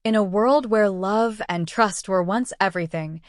In a world where love and trust were once everything,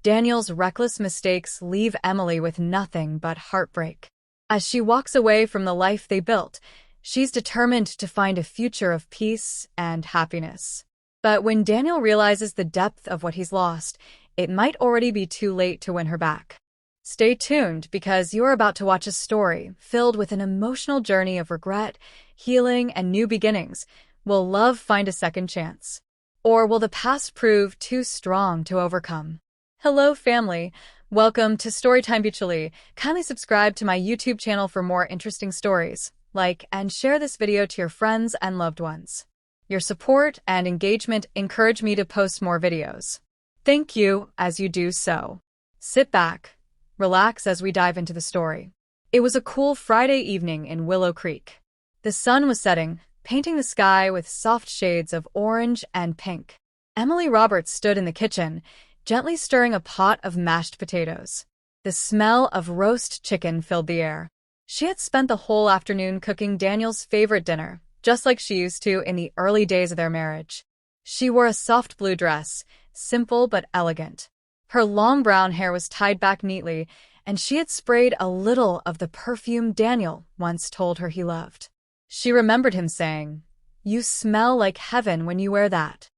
Daniel's reckless mistakes leave Emily with nothing but heartbreak. As she walks away from the life they built, she's determined to find a future of peace and happiness. But when Daniel realizes the depth of what he's lost, it might already be too late to win her back. Stay tuned, because you're about to watch a story filled with an emotional journey of regret, healing, and new beginnings. Will love find a second chance? Or will the past prove too strong to overcome? Hello, family. Welcome to Storytime Mutually. Kindly subscribe to my YouTube channel for more interesting stories. Like and share this video to your friends and loved ones. Your support and engagement encourage me to post more videos. Thank you as you do so. Sit back, relax as we dive into the story. It was a cool Friday evening in Willow Creek. The sun was setting, painting the sky with soft shades of orange and pink. Emily Roberts stood in the kitchen, gently stirring a pot of mashed potatoes. The smell of roast chicken filled the air. She had spent the whole afternoon cooking Daniel's favorite dinner, just like she used to in the early days of their marriage. She wore a soft blue dress, simple but elegant. Her long brown hair was tied back neatly, and she had sprayed a little of the perfume Daniel once told her he loved. She remembered him saying, "You smell like heaven when you wear that."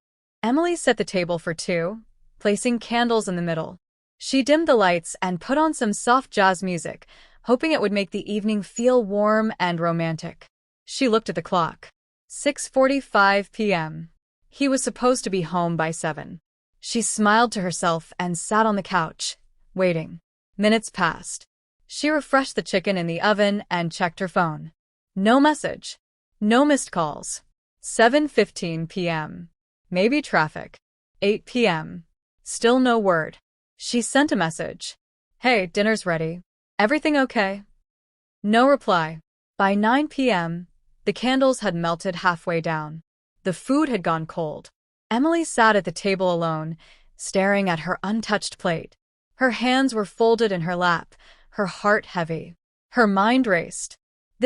Emily set the table for two, placing candles in the middle. She dimmed the lights and put on some soft jazz music, hoping it would make the evening feel warm and romantic. She looked at the clock. 6:45 p.m. He was supposed to be home by 7. She smiled to herself and sat on the couch, waiting. Minutes passed. She refreshed the chicken in the oven and checked her phone. No message. No missed calls. 7:15 p.m. Maybe traffic. 8 p.m. Still no word. She sent a message. "Hey, dinner's ready. Everything okay?" No reply. By 9 p.m., the candles had melted halfway down. The food had gone cold. Emily sat at the table alone, staring at her untouched plate. Her hands were folded in her lap, her heart heavy. Her mind raced.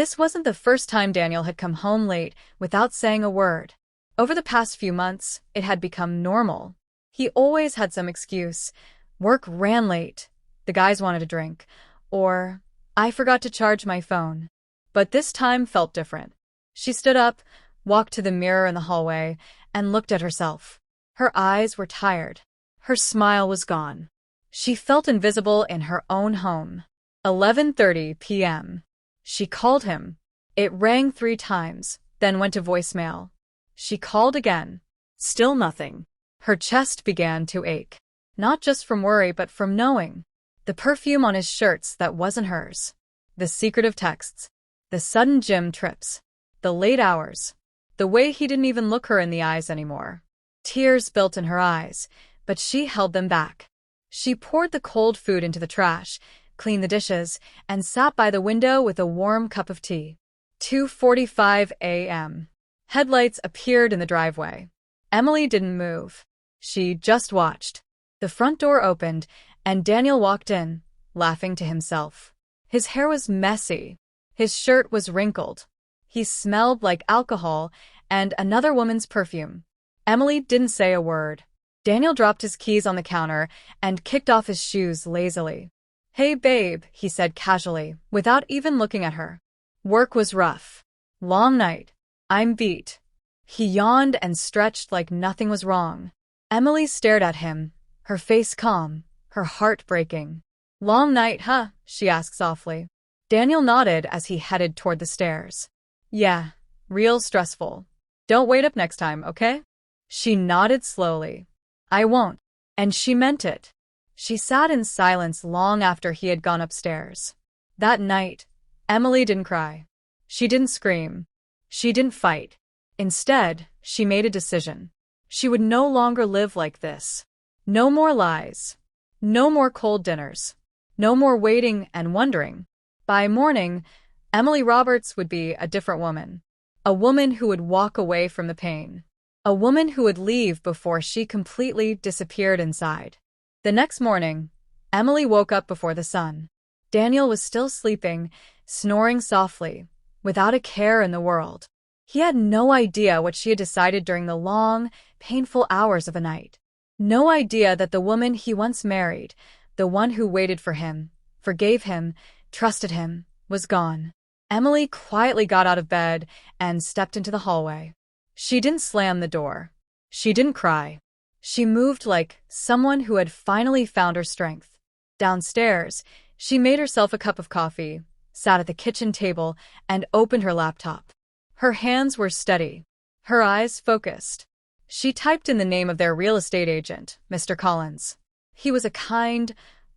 This wasn't the first time Daniel had come home late without saying a word. Over the past few months, it had become normal. He always had some excuse. Work ran late. The guys wanted a drink. Or, I forgot to charge my phone. But this time felt different. She stood up, walked to the mirror in the hallway, and looked at herself. Her eyes were tired. Her smile was gone. She felt invisible in her own home. 11:30 p.m. She called him. It rang 3 times, then went to voicemail. She called again. Still nothing. Her chest began to ache. Not just from worry, but from knowing. The perfume on his shirts that wasn't hers. The secretive texts. The sudden gym trips. The late hours. The way he didn't even look her in the eyes anymore. Tears built in her eyes, but she held them back. She poured the cold food into the trash, cleaned the dishes, and sat by the window with a warm cup of tea. 2:45 a.m. Headlights appeared in the driveway. Emily didn't move. She just watched. The front door opened, and Daniel walked in, laughing to himself. His hair was messy. His shirt was wrinkled. He smelled like alcohol and another woman's perfume. Emily didn't say a word. Daniel dropped his keys on the counter and kicked off his shoes lazily. "Hey, babe," he said casually, without even looking at her. "Work was rough. Long night. I'm beat." He yawned and stretched like nothing was wrong. Emily stared at him, her face calm, her heart breaking. "Long night, huh?" she asked softly. Daniel nodded as he headed toward the stairs. "Yeah, real stressful. Don't wait up next time, okay?" She nodded slowly. "I won't." And she meant it. She sat in silence long after he had gone upstairs. That night, Emily didn't cry. She didn't scream. She didn't fight. Instead, she made a decision. She would no longer live like this. No more lies. No more cold dinners. No more waiting and wondering. By morning, Emily Roberts would be a different woman. A woman who would walk away from the pain. A woman who would leave before she completely disappeared inside. The next morning, Emily woke up before the sun. Daniel was still sleeping, snoring softly, without a care in the world. He had no idea what she had decided during the long, painful hours of a night. No idea that the woman he once married, the one who waited for him, forgave him, trusted him, was gone. Emily quietly got out of bed and stepped into the hallway. She didn't slam the door. She didn't cry. She moved like someone who had finally found her strength. Downstairs, she made herself a cup of coffee, sat at the kitchen table, and opened her laptop. Her hands were steady, her eyes focused. She typed in the name of their real estate agent, Mr. Collins. He was a kind,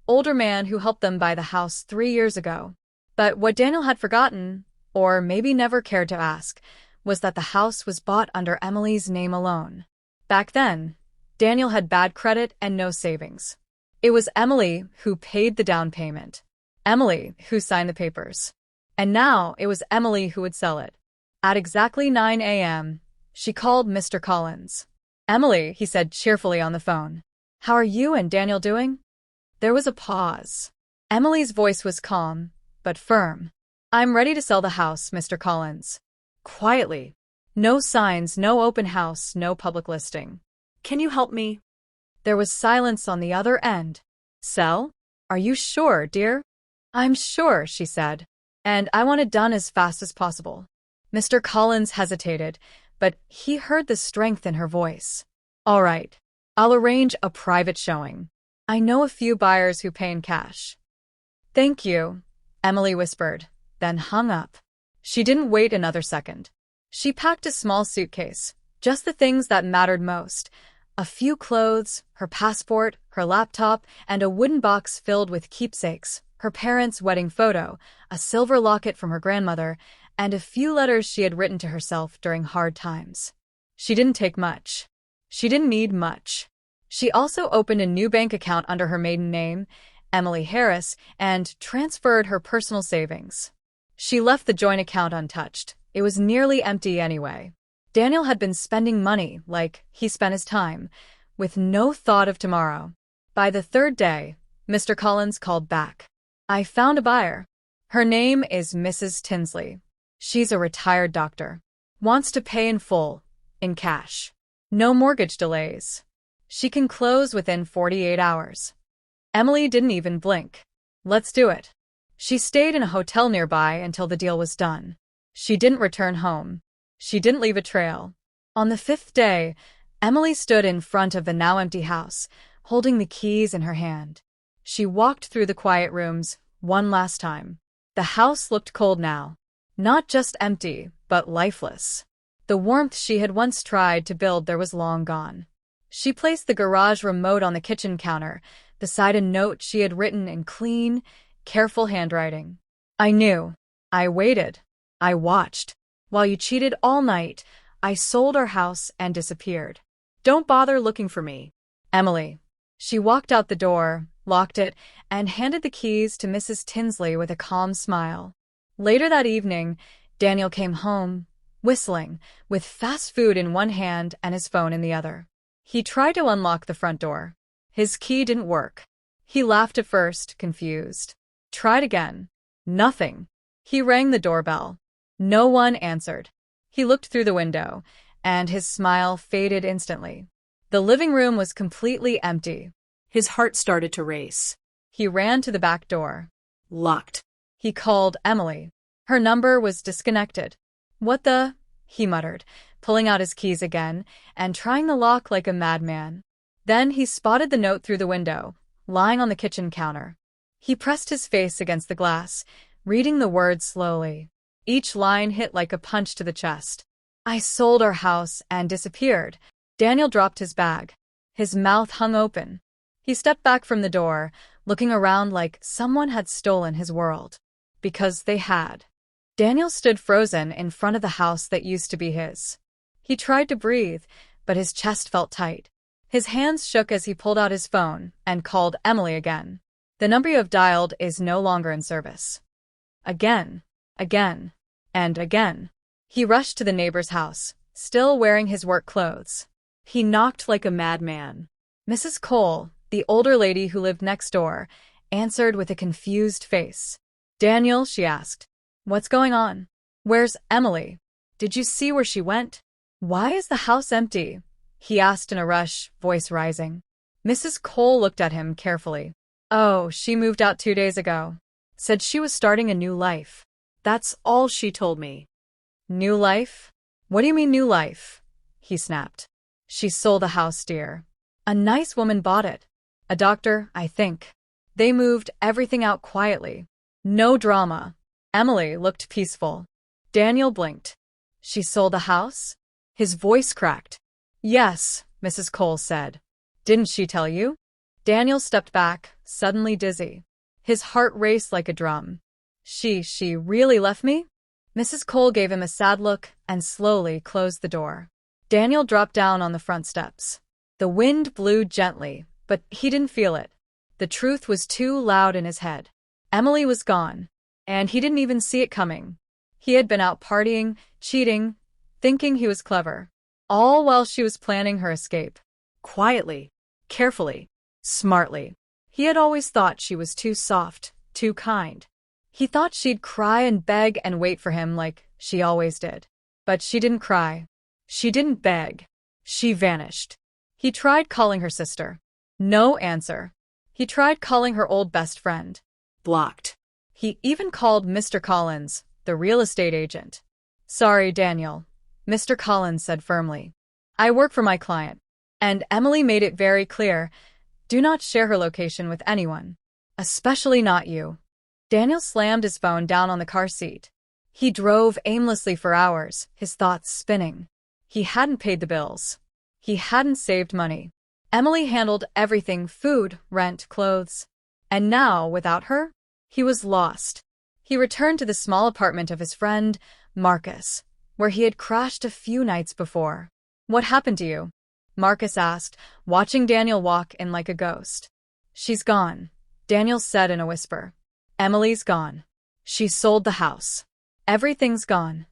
older man who helped them buy the house 3 years ago. But what Daniel had forgotten, or maybe never cared to ask, was that the house was bought under Emily's name alone. Back then, Daniel had bad credit and no savings. It was Emily who paid the down payment, Emily who signed the papers. And now it was Emily who would sell it. At exactly 9 a.m., she called Mr. Collins. "Emily," he said cheerfully on the phone. "How are you and Daniel doing?" There was a pause. Emily's voice was calm, but firm. "I'm ready to sell the house, Mr. Collins." Quietly. No signs, no open house, no public listing. "Can you help me?" There was silence on the other end. "Sell? Are you sure, dear?" "I'm sure," she said. "And I want it done as fast as possible." Mr. Collins hesitated, but he heard the strength in her voice. "All right. I'll arrange a private showing. I know a few buyers who pay in cash." "Thank you," Emily whispered, then hung up. She didn't wait another second. She packed a small suitcase, just the things that mattered most. A few clothes, her passport, her laptop, and a wooden box filled with keepsakes, her parents' wedding photo, a silver locket from her grandmother, and a few letters she had written to herself during hard times. She didn't take much. She didn't need much. She also opened a new bank account under her maiden name, Emily Harris, and transferred her personal savings. She left the joint account untouched. It was nearly empty anyway. Daniel had been spending money, like he spent his time, with no thought of tomorrow. By the third day, Mr. Collins called back. "I found a buyer. Her name is Mrs. Tinsley. She's a retired doctor. Wants to pay in full, in cash. No mortgage delays. She can close within 48 hours. Emily didn't even blink. "Let's do it." She stayed in a hotel nearby until the deal was done. She didn't return home. She didn't leave a trail. On the 5th day, Emily stood in front of the now empty house, holding the keys in her hand. She walked through the quiet rooms one last time. The house looked cold now. Not just empty, but lifeless. The warmth she had once tried to build there was long gone. She placed the garage remote on the kitchen counter, beside a note she had written in clean, careful handwriting. "I knew. I waited. I watched. While you cheated all night, I sold our house and disappeared. Don't bother looking for me. Emily." She walked out the door, locked it, and handed the keys to Mrs. Tinsley with a calm smile. Later that evening, Daniel came home, whistling, with fast food in one hand and his phone in the other. He tried to unlock the front door. His key didn't work. He laughed at first, confused. Tried again. Nothing. He rang the doorbell. No one answered. He looked through the window, and his smile faded instantly. The living room was completely empty. His heart started to race. He ran to the back door. Locked. He called Emily. Her number was disconnected. "What the?" he muttered, pulling out his keys again and trying the lock like a madman. Then he spotted the note through the window, lying on the kitchen counter. He pressed his face against the glass, reading the words slowly. Each line hit like a punch to the chest. "I sold our house and disappeared." Daniel dropped his bag. His mouth hung open. He stepped back from the door, looking around like someone had stolen his world. Because they had. Daniel stood frozen in front of the house that used to be his. He tried to breathe, but his chest felt tight. His hands shook as he pulled out his phone and called Emily again. "The number you have dialed is no longer in service." Again, and again. He rushed to the neighbor's house, still wearing his work clothes. He knocked like a madman. Mrs. Cole, the older lady who lived next door, answered with a confused face. "Daniel," she asked. "What's going on? Where's Emily?" Did you see where she went? Why is the house empty? He asked in a rush, voice rising. Mrs. Cole looked at him carefully. Oh, she moved out 2 days ago. Said she was starting a new life. That's all she told me. New life? What do you mean new life? He snapped. She sold the house, dear. A nice woman bought it. A doctor, I think. They moved everything out quietly. No drama. Emily looked peaceful. Daniel blinked. She sold the house? His voice cracked. Yes, Mrs. Cole said. Didn't she tell you? Daniel stepped back, suddenly dizzy. His heart raced like a drum. She really left me? Mrs. Cole gave him a sad look and slowly closed the door. Daniel dropped down on the front steps. The wind blew gently, but he didn't feel it. The truth was too loud in his head. Emily was gone, and he didn't even see it coming. He had been out partying, cheating, thinking he was clever, all while she was planning her escape. Quietly, carefully, smartly. He had always thought she was too soft, too kind. He thought she'd cry and beg and wait for him like she always did. But she didn't cry. She didn't beg. She vanished. He tried calling her sister. No answer. He tried calling her old best friend. Blocked. He even called Mr. Collins, the real estate agent. Sorry, Daniel, Mr. Collins said firmly. I work for my client. And Emily made it very clear, do not share her location with anyone. Especially not you. Daniel slammed his phone down on the car seat. He drove aimlessly for hours, his thoughts spinning. He hadn't paid the bills. He hadn't saved money. Emily handled everything: food, rent, clothes. And now, without her, he was lost. He returned to the small apartment of his friend, Marcus, where he had crashed a few nights before. What happened to you? Marcus asked, watching Daniel walk in like a ghost. She's gone, Daniel said in a whisper. Emily's gone. She sold the house. Everything's gone.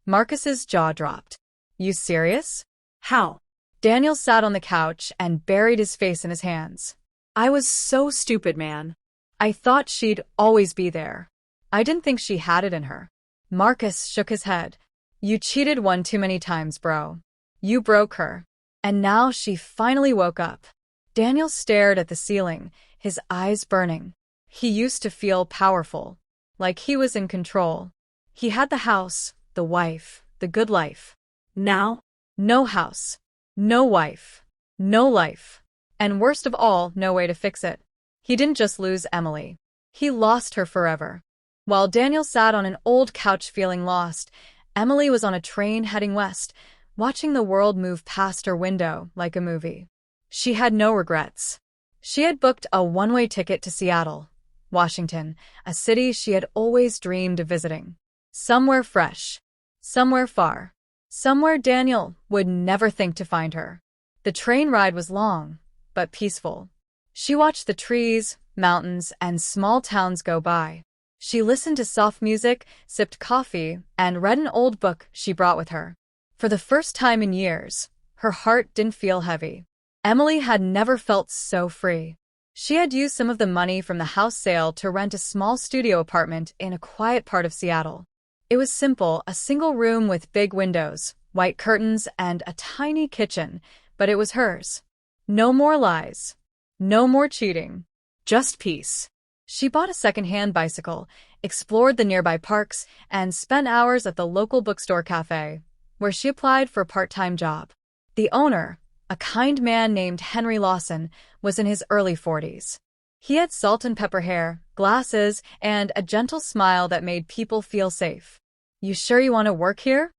Marcus's jaw dropped. You serious? How? Daniel sat on the couch and buried his face in his hands. I was so stupid, man. I thought she'd always be there. I didn't think she had it in her. Marcus shook his head. You cheated one too many times, bro. You broke her. And now she finally woke up. Daniel stared at the ceiling, his eyes burning. He used to feel powerful, like he was in control. He had the house, the wife, the good life. Now, no house, no wife, no life. And worst of all, no way to fix it. He didn't just lose Emily. He lost her forever. While Daniel sat on an old couch feeling lost, Emily was on a train heading west, watching the world move past her window like a movie. She had no regrets. She had booked a one-way ticket to Seattle, Washington, a city she had always dreamed of visiting. Somewhere fresh, somewhere far, somewhere Daniel would never think to find her. The train ride was long, but peaceful. She watched the trees, mountains, and small towns go by. She listened to soft music, sipped coffee, and read an old book she brought with her. For the first time in years, her heart didn't feel heavy. Emily had never felt so free. She had used some of the money from the house sale to rent a small studio apartment in a quiet part of Seattle. It was simple, a single room with big windows, white curtains, and a tiny kitchen, but it was hers. No more lies. No more cheating. Just peace. She bought a second-hand bicycle, explored the nearby parks, and spent hours at the local bookstore cafe, where she applied for a part-time job. The owner, a kind man named Henry Lawson, was in his early 40s. He had salt and pepper hair, glasses, and a gentle smile that made people feel safe. You sure you want to work here?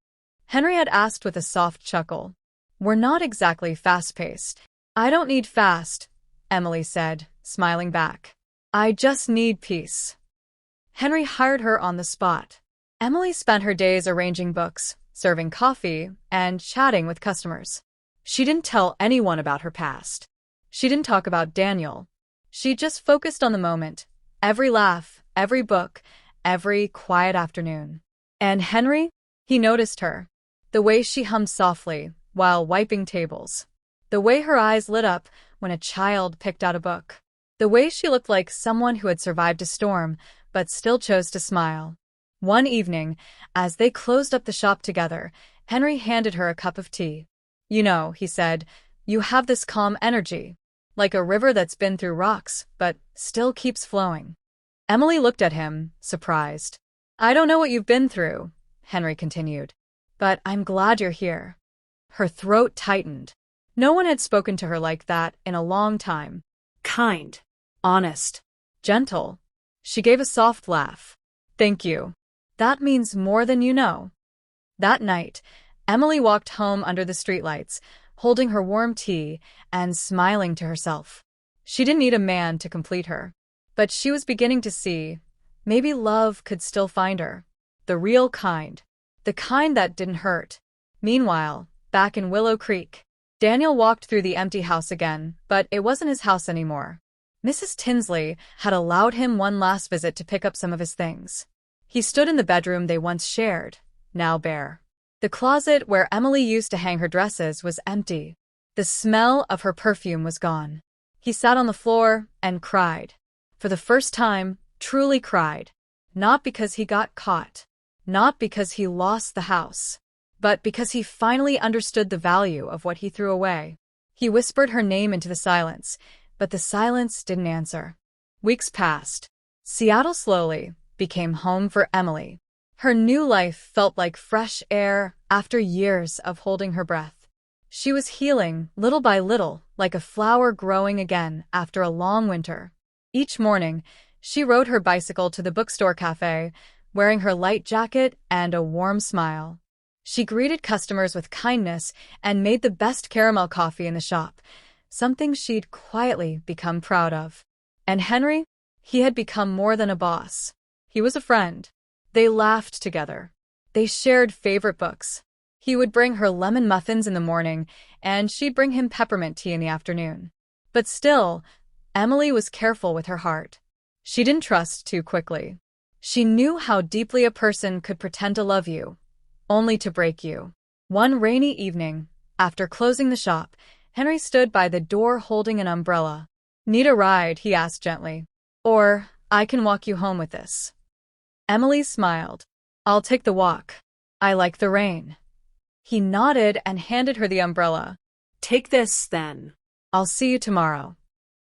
Henry had asked with a soft chuckle. We're not exactly fast-paced. I don't need fast, Emily said, smiling back. I just need peace. Henry hired her on the spot. Emily spent her days arranging books, serving coffee, and chatting with customers. She didn't tell anyone about her past. She didn't talk about Daniel. She just focused on the moment, every laugh, every book, every quiet afternoon. And Henry? He noticed her. The way she hummed softly while wiping tables. The way her eyes lit up when a child picked out a book. The way she looked like someone who had survived a storm but still chose to smile. One evening, as they closed up the shop together, Henry handed her a cup of tea. "You know," he said, "you have this calm energy, like a river that's been through rocks, but still keeps flowing." Emily looked at him, surprised. "I don't know what you've been through," Henry continued, "but I'm glad you're here." Her throat tightened. No one had spoken to her like that in a long time. Kind, honest, gentle. She gave a soft laugh. "Thank you. That means more than you know." That night, Emily walked home under the streetlights, holding her warm tea and smiling to herself. She didn't need a man to complete her, but she was beginning to see maybe love could still find her. The real kind. The kind that didn't hurt. Meanwhile, back in Willow Creek, Daniel walked through the empty house again, but it wasn't his house anymore. Mrs. Tinsley had allowed him one last visit to pick up some of his things. He stood in the bedroom they once shared, now bare. The closet where Emily used to hang her dresses was empty. The smell of her perfume was gone. He sat on the floor and cried. For the first time, truly cried. Not because he got caught. Not because he lost the house. But because he finally understood the value of what he threw away. He whispered her name into the silence, but the silence didn't answer. Weeks passed. Seattle slowly became home for Emily. Her new life felt like fresh air after years of holding her breath. She was healing, little by little, like a flower growing again after a long winter. Each morning, she rode her bicycle to the bookstore cafe, wearing her light jacket and a warm smile. She greeted customers with kindness and made the best caramel coffee in the shop, something she'd quietly become proud of. And Henry? He had become more than a boss. He was a friend. They laughed together. They shared favorite books. He would bring her lemon muffins in the morning, and she'd bring him peppermint tea in the afternoon. But still, Emily was careful with her heart. She didn't trust too quickly. She knew how deeply a person could pretend to love you, only to break you. One rainy evening, after closing the shop, Henry stood by the door holding an umbrella. "Need a ride?" he asked gently. "Or, I can walk you home with this." Emily smiled. "I'll take the walk. I like the rain." He nodded and handed her the umbrella. "Take this, then. I'll see you tomorrow."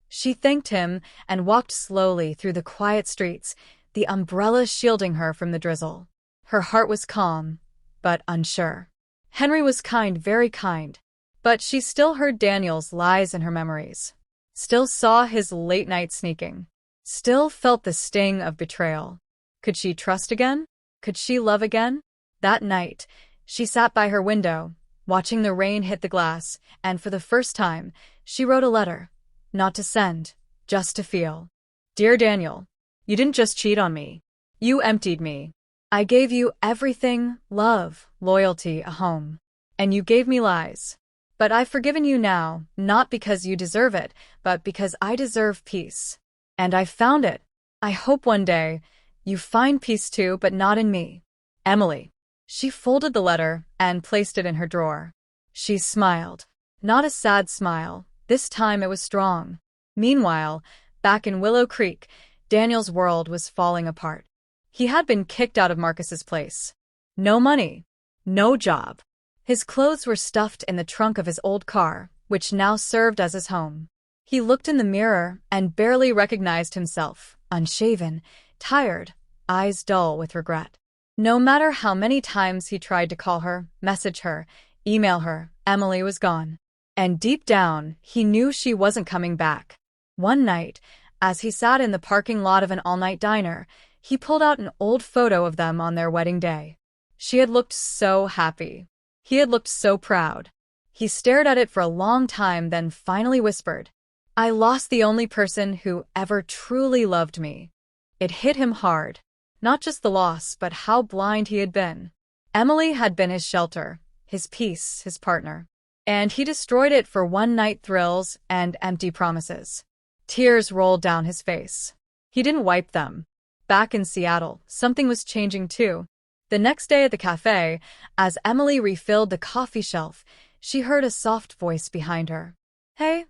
She thanked him and walked slowly through the quiet streets, the umbrella shielding her from the drizzle. Her heart was calm, but unsure. Henry was kind, very kind, but she still heard Daniel's lies in her memories. Still saw his late-night sneaking. Still felt the sting of betrayal. Could she trust again? Could she love again? That night, she sat by her window, watching the rain hit the glass, and for the first time, she wrote a letter. Not to send, just to feel. "Dear Daniel, you didn't just cheat on me. You emptied me. I gave you everything, love, loyalty, a home. And you gave me lies. But I've forgiven you now, not because you deserve it, but because I deserve peace. And I've found it. I hope one day you find peace too, but not in me. Emily." She folded the letter and placed it in her drawer. She smiled. Not a sad smile. This time it was strong. Meanwhile, back in Willow Creek, Daniel's world was falling apart. He had been kicked out of Marcus's place. No money. No job. His clothes were stuffed in the trunk of his old car, which now served as his home. He looked in the mirror and barely recognized himself, unshaven, tired, eyes dull with regret. No matter how many times he tried to call her, message her, email her, Emily was gone. And deep down, he knew she wasn't coming back. One night, as he sat in the parking lot of an all-night diner, he pulled out an old photo of them on their wedding day. She had looked so happy. He had looked so proud. He stared at it for a long time, then finally whispered, "I lost the only person who ever truly loved me." It hit him hard. Not just the loss, but how blind he had been. Emily had been his shelter, his peace, his partner. And he destroyed it for one-night thrills and empty promises. Tears rolled down his face. He didn't wipe them. Back in Seattle, something was changing too. The next day at the cafe, as Emily refilled the coffee shelf, she heard a soft voice behind her. "Hey,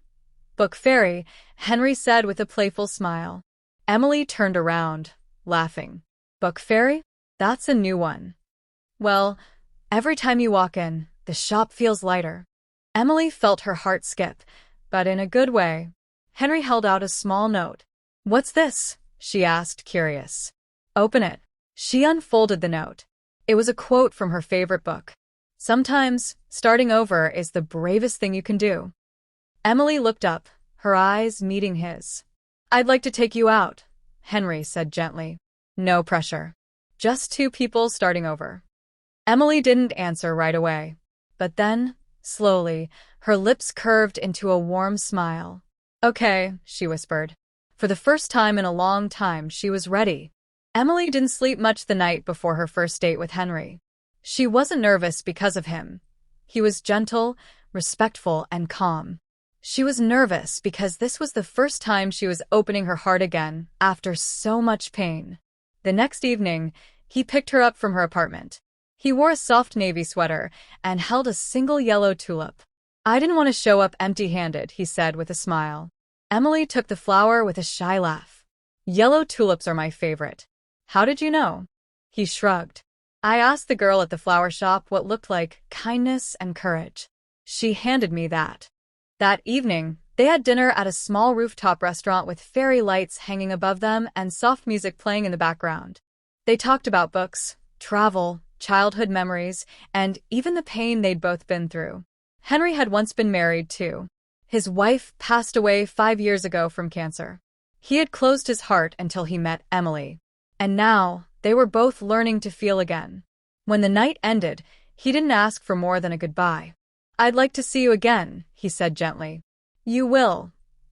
Book Fairy," Henry said with a playful smile. Emily turned around, laughing. "Book Fairy?" That's a new one. Well, every time you walk in, the shop feels lighter. Emily felt her heart skip, but in a good way. Henry held out a small note. What's this? She asked, curious. Open it. She unfolded the note. It was a quote from her favorite book. Sometimes, starting over is the bravest thing you can do. Emily looked up, her eyes meeting his. I'd like to take you out, Henry said gently. No pressure. Just two people starting over. Emily didn't answer right away. But then, slowly, her lips curved into a warm smile. Okay, she whispered. For the first time in a long time, she was ready. Emily didn't sleep much the night before her first date with Henry. She wasn't nervous because of him. He was gentle, respectful, and calm. She was nervous because this was the first time she was opening her heart again after so much pain. The next evening, he picked her up from her apartment. He wore a soft navy sweater and held a single yellow tulip. I didn't want to show up empty-handed, he said with a smile. Emily took the flower with a shy laugh. Yellow tulips are my favorite. How did you know? He shrugged. I asked the girl at the flower shop what looked like kindness and courage. She handed me that. That evening, they had dinner at a small rooftop restaurant with fairy lights hanging above them and soft music playing in the background. They talked about books, travel, childhood memories, and even the pain they'd both been through. Henry had once been married, too. His wife passed away 5 years ago from cancer. He had closed his heart until he met Emily. And now, they were both learning to feel again. When the night ended, he didn't ask for more than a goodbye. I'd like to see you again, he said gently. You will,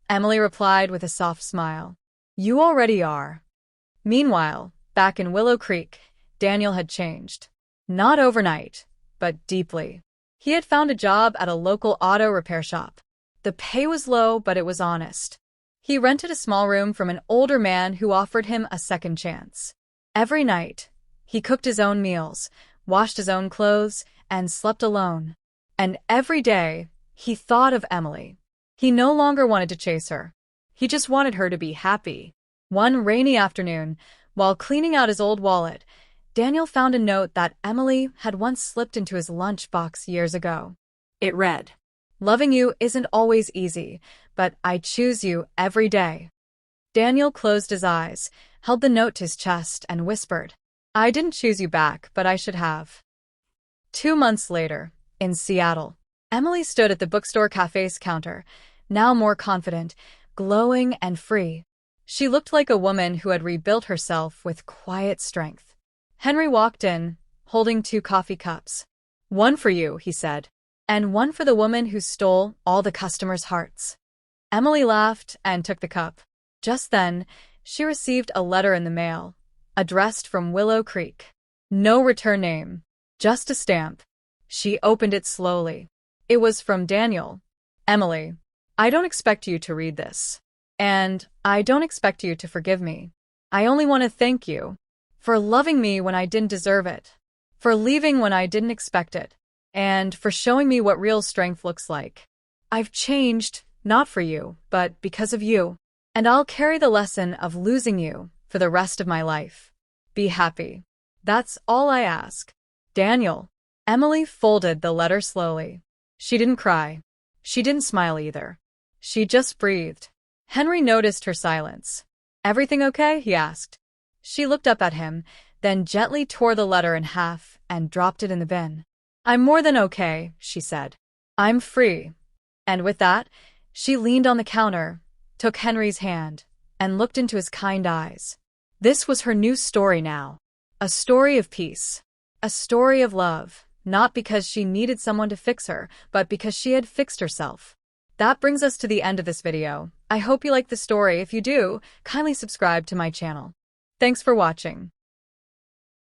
Emily replied with a soft smile. You already are. Meanwhile, back in Willow Creek, Daniel had changed. Not overnight, but deeply. He had found a job at a local auto repair shop. The pay was low, but it was honest. He rented a small room from an older man who offered him a second chance. Every night, he cooked his own meals, washed his own clothes, and slept alone. And every day, he thought of Emily. He no longer wanted to chase her. He just wanted her to be happy. One rainy afternoon, while cleaning out his old wallet, Daniel found a note that Emily had once slipped into his lunchbox years ago. It read, Loving you isn't always easy, but I choose you every day. Daniel closed his eyes, held the note to his chest, and whispered, I didn't choose you back, but I should have. 2 months later, in Seattle, Emily stood at the bookstore cafe's counter, now more confident, glowing and free. She looked like a woman who had rebuilt herself with quiet strength. Henry walked in, holding 2 coffee cups. One for you, he said, and one for the woman who stole all the customers' hearts. Emily laughed and took the cup. Just then, she received a letter in the mail, addressed from Willow Creek. No return name, just a stamp. She opened it slowly. It was from Daniel. Emily, I don't expect you to read this. And I don't expect you to forgive me. I only want to thank you for loving me when I didn't deserve it, for leaving when I didn't expect it, and for showing me what real strength looks like. I've changed, not for you, but because of you. And I'll carry the lesson of losing you for the rest of my life. Be happy. That's all I ask. Daniel. Emily folded the letter slowly. She didn't cry. She didn't smile either. She just breathed. Henry noticed her silence. Everything okay? He asked. She looked up at him, then gently tore the letter in half and dropped it in the bin. I'm more than okay, she said. I'm free. And with that, she leaned on the counter, took Henry's hand, and looked into his kind eyes. This was her new story now. A story of peace. A story of love, not because she needed someone to fix her, but because she had fixed herself. That brings us to the end of this video. I hope you liked the story. If you do, kindly subscribe to my channel. Thanks for watching.